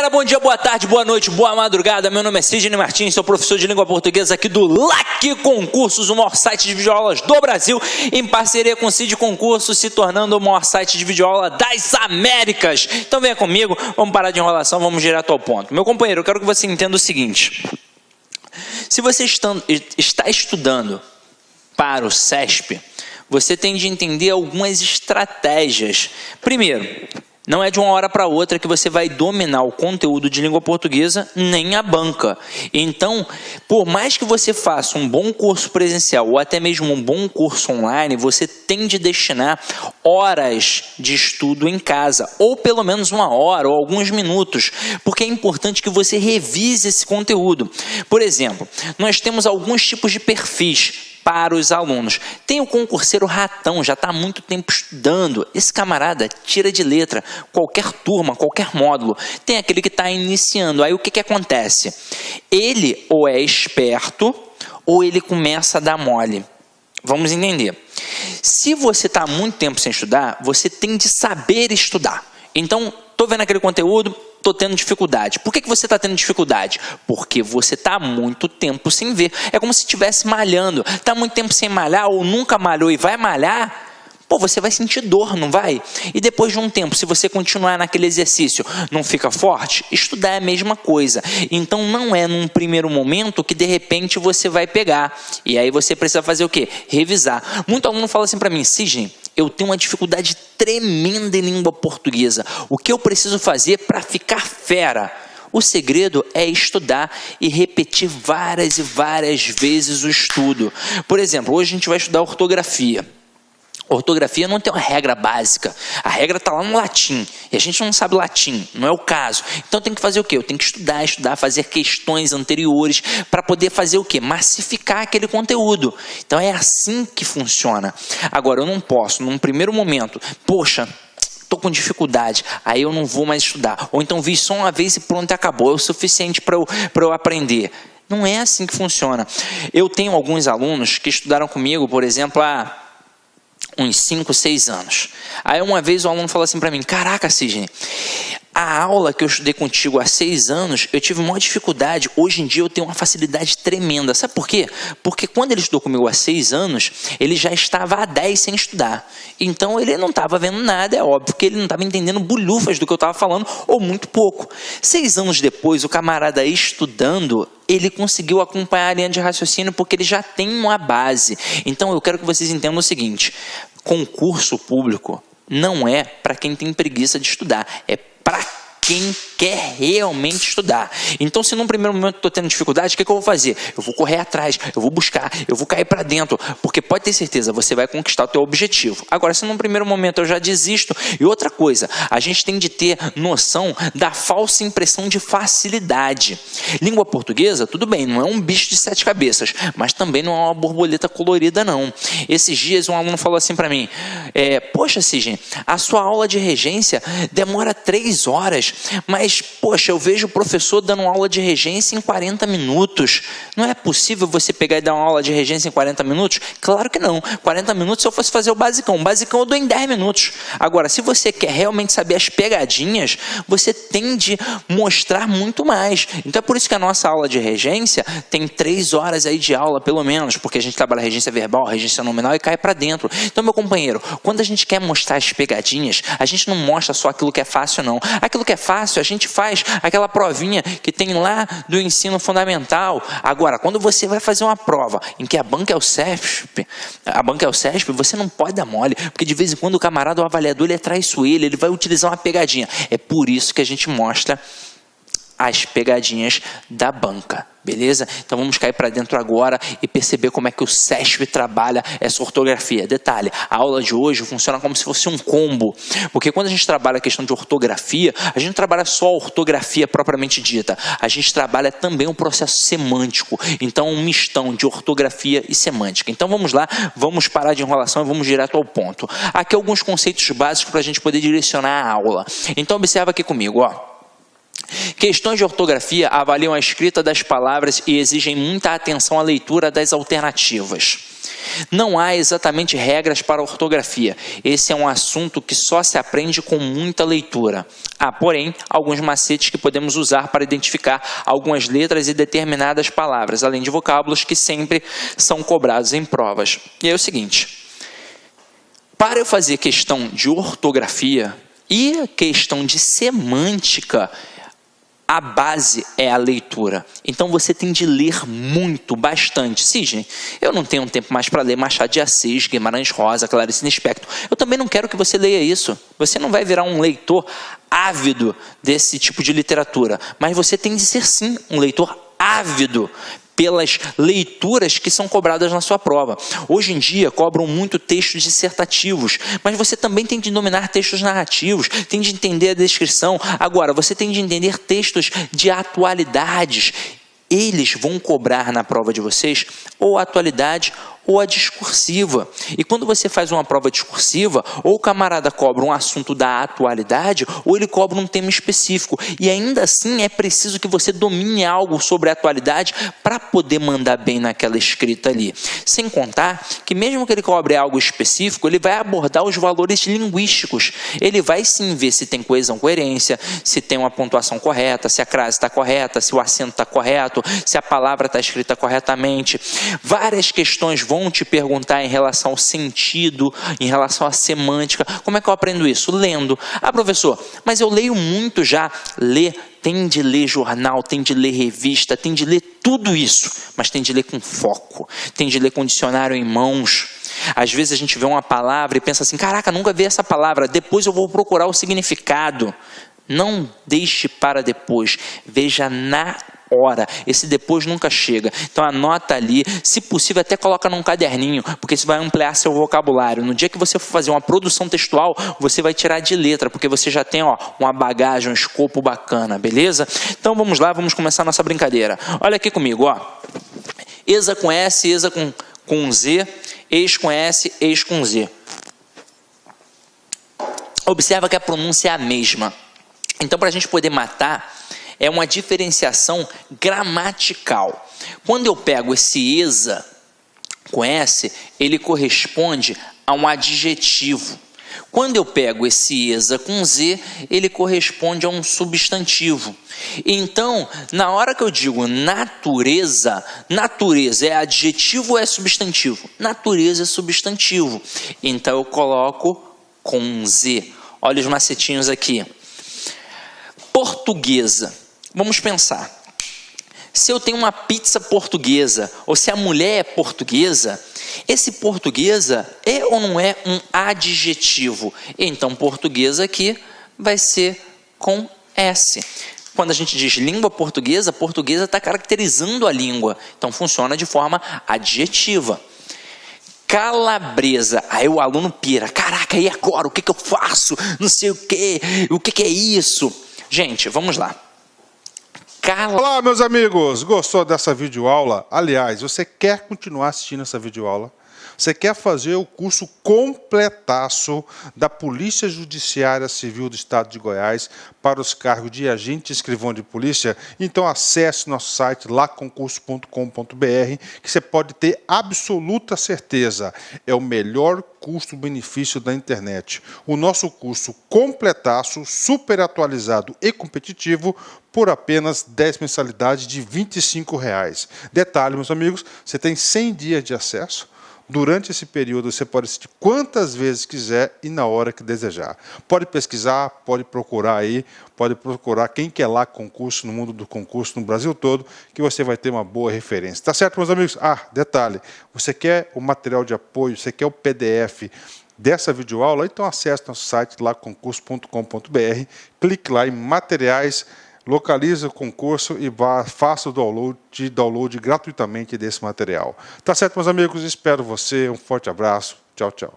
galera, bom dia, boa tarde, boa noite, boa madrugada. Meu nome é Sidney Martins, sou professor de língua portuguesa aqui do LAC Concursos, o maior site de videoaulas do Brasil, em parceria com o Cid Concursos, se tornando o maior site de videoaula das Américas. Então venha comigo, vamos parar de enrolação, vamos direto ao ponto. Meu companheiro, eu quero que você entenda o seguinte: se você está estudando para o CESP, você tem de entender algumas estratégias. Primeiro, não é de uma hora para outra que você vai dominar o conteúdo de língua portuguesa, nem a banca. Então, por mais que você faça um bom curso presencial ou até mesmo um bom curso online, você tem de destinar horas de estudo em casa, ou pelo menos uma hora ou alguns minutos, porque é importante que você revise esse conteúdo. Por exemplo, nós temos alguns tipos de perfis para os alunos. Tem o concurseiro ratão, já está há muito tempo estudando. Esse camarada tira de letra qualquer turma, qualquer módulo. Tem aquele que está iniciando. Aí o que acontece? Ele ou é esperto ou ele começa a dar mole. Vamos entender. Se você está há muito tempo sem estudar, você tem de saber estudar. Então, estou vendo aquele conteúdo, estou tendo dificuldade. Por que você está tendo dificuldade? Porque você está há muito tempo sem ver. É como se estivesse malhando. Está há muito tempo sem malhar ou nunca malhou e vai malhar, pô, você vai sentir dor, não vai? E depois de um tempo, se você continuar naquele exercício, não fica forte? Estudar é a mesma coisa. Então não é num primeiro momento que de repente você vai pegar. E aí você precisa fazer o quê? Revisar. Muito aluno fala assim para mim: Sidney, eu tenho uma dificuldade tremenda em língua portuguesa. O que eu preciso fazer para ficar fera? O segredo é estudar e repetir várias e várias vezes o estudo. Por exemplo, hoje a gente vai estudar ortografia. Ortografia não tem uma regra básica. A regra está lá no latim. E a gente não sabe latim, não é o caso. Então tem que fazer o quê? Eu tenho que estudar, fazer questões anteriores para poder fazer o quê? Massificar aquele conteúdo. Então é assim que funciona. Agora, eu não posso, num primeiro momento, poxa, estou com dificuldade, aí eu não vou mais estudar. Ou então vi só uma vez e pronto, acabou. É o suficiente para eu aprender. Não é assim que funciona. Eu tenho alguns alunos que estudaram comigo, por exemplo, há uns 5, 6 anos. Aí uma vez o aluno falou assim para mim: caraca, Sidney, a aula que eu estudei contigo há 6 anos, eu tive maior dificuldade. Hoje em dia eu tenho uma facilidade tremenda. Sabe por quê? Porque quando ele estudou comigo há 6 anos, ele já estava há 10 sem estudar. Então ele não estava vendo nada, é óbvio que ele não estava entendendo bulhufas do que eu estava falando, ou muito pouco. 6 anos depois, o camarada estudando, ele conseguiu acompanhar a linha de raciocínio porque ele já tem uma base. Então eu quero que vocês entendam o seguinte: concurso público não é para quem tem preguiça de estudar, é para quem quer realmente estudar. Então, se num primeiro momento eu estou tendo dificuldade, o que eu vou fazer? Eu vou correr atrás, eu vou buscar, eu vou cair para dentro, porque pode ter certeza, você vai conquistar o teu objetivo. Agora, se num primeiro momento eu já desisto, e outra coisa, a gente tem de ter noção da falsa impressão de facilidade. Língua portuguesa, tudo bem, não é um bicho de 7 cabeças, mas também não é uma borboleta colorida, não. Esses dias um aluno falou assim para mim: poxa, Sidney, a sua aula de regência demora 3 horas, mas, poxa, eu vejo o professor dando aula de regência em 40 minutos. Não é possível você pegar e dar uma aula de regência em 40 minutos? Claro que não. 40 minutos se eu fosse fazer o basicão. O basicão eu dou em 10 minutos. Agora, se você quer realmente saber as pegadinhas, você tem de mostrar muito mais. Então é por isso que a nossa aula de regência tem 3 horas aí de aula, pelo menos, porque a gente trabalha regência verbal, regência nominal e cai para dentro. Então, meu companheiro, quando a gente quer mostrar as pegadinhas, a gente não mostra só aquilo que é fácil, não. Aquilo que é fácil, a gente faz aquela provinha que tem lá do ensino fundamental. Agora, quando você vai fazer uma prova em que a banca é o CESP, você não pode dar mole, porque de vez em quando o camarada, o avaliador, ele é traiçoeiro, ele vai utilizar uma pegadinha. É por isso que a gente mostra as pegadinhas da banca, beleza? Então vamos cair para dentro agora e perceber como é que o CESP trabalha essa ortografia. Detalhe, a aula de hoje funciona como se fosse um combo, porque quando a gente trabalha a questão de ortografia, a gente não trabalha só a ortografia propriamente dita, a gente trabalha também o processo semântico, então um mistão de ortografia e semântica. Então vamos lá, vamos parar de enrolação e vamos direto ao ponto. Aqui alguns conceitos básicos para a gente poder direcionar a aula. Então observa aqui comigo, ó. Questões de ortografia avaliam a escrita das palavras e exigem muita atenção à leitura das alternativas. Não há exatamente regras para a ortografia. Esse é um assunto que só se aprende com muita leitura. Há, porém, alguns macetes que podemos usar para identificar algumas letras e determinadas palavras, além de vocábulos que sempre são cobrados em provas. E é o seguinte: para eu fazer questão de ortografia e questão de semântica, a base é a leitura. Então você tem de ler muito, bastante. Sidney, eu não tenho tempo mais para ler Machado de Assis, Guimarães Rosa, Clarice Lispector. Eu também não quero que você leia isso. Você não vai virar um leitor ávido desse tipo de literatura. Mas você tem de ser, sim, um leitor ávido pelas leituras que são cobradas na sua prova. Hoje em dia, cobram muito textos dissertativos, mas você também tem de dominar textos narrativos, tem de entender a descrição. Agora, você tem de entender textos de atualidades. Eles vão cobrar na prova de vocês ou a atualidade ou a discursiva. E quando você faz uma prova discursiva, ou o camarada cobra um assunto da atualidade, ou ele cobra um tema específico. E ainda assim é preciso que você domine algo sobre a atualidade para poder mandar bem naquela escrita ali. Sem contar que mesmo que ele cobre algo específico, ele vai abordar os valores linguísticos. Ele vai sim ver se tem coesão, coerência, se tem uma pontuação correta, se a crase está correta, se o acento está correto, se a palavra está escrita corretamente. Várias questões vão te perguntar em relação ao sentido, em relação à semântica. Como é que eu aprendo isso? Lendo. Ah, professor, mas eu leio muito já. Tem de ler jornal, tem de ler revista, tem de ler tudo isso, mas tem de ler com foco, tem de ler com dicionário em mãos. Às vezes a gente vê uma palavra e pensa assim: caraca, nunca vi essa palavra, depois eu vou procurar o significado. Não deixe para depois, veja na hora. Esse depois nunca chega. Então anota ali, se possível até coloca num caderninho, porque isso vai ampliar seu vocabulário. No dia que você for fazer uma produção textual, você vai tirar de letra, porque você já tem uma bagagem, um escopo bacana, beleza? Então vamos lá, vamos começar a nossa brincadeira. Olha aqui comigo, Exa com S, Exa com Z, ex com S, ex com Z. Observa que a pronúncia é a mesma. Então, para a gente poder matar, é uma diferenciação gramatical. Quando eu pego esse exa com S, ele corresponde a um adjetivo. Quando eu pego esse exa com Z, ele corresponde a um substantivo. Então, na hora que eu digo natureza, natureza é adjetivo ou é substantivo? Natureza é substantivo. Então, eu coloco com Z. Olha os macetinhos aqui. Portuguesa. Vamos pensar. Se eu tenho uma pizza portuguesa, ou se a mulher é portuguesa, esse portuguesa é ou não é um adjetivo? Então, portuguesa aqui vai ser com S. Quando a gente diz língua portuguesa, portuguesa está caracterizando a língua. Então, funciona de forma adjetiva. Calabresa. Aí o aluno pira. Caraca, e agora? O que eu faço? Não sei o quê. O que é isso? Gente, vamos lá. Olá, meus amigos! Gostou dessa videoaula? Aliás, você quer continuar assistindo essa videoaula? Você quer fazer o curso completaço da Polícia Judiciária Civil do Estado de Goiás para os cargos de agente e escrivão de polícia? Então acesse nosso site laconcurso.com.br, que você pode ter absoluta certeza. É o melhor custo-benefício da internet. O nosso curso completaço, super atualizado e competitivo, por apenas 10 mensalidades de R$ 25. Detalhe, meus amigos, você tem 100 dias de acesso. Durante esse período, você pode assistir quantas vezes quiser e na hora que desejar. Pode pesquisar, pode procurar aí, pode procurar quem quer lá concurso no mundo do concurso no Brasil todo, que você vai ter uma boa referência. Tá certo, meus amigos? Detalhe, você quer o material de apoio, você quer o PDF dessa videoaula? Então acesse nosso site lá, concurso.com.br, clique lá em materiais, localize o concurso e faça o download gratuitamente desse material. Tá certo, meus amigos? Espero você. Um forte abraço. Tchau, tchau.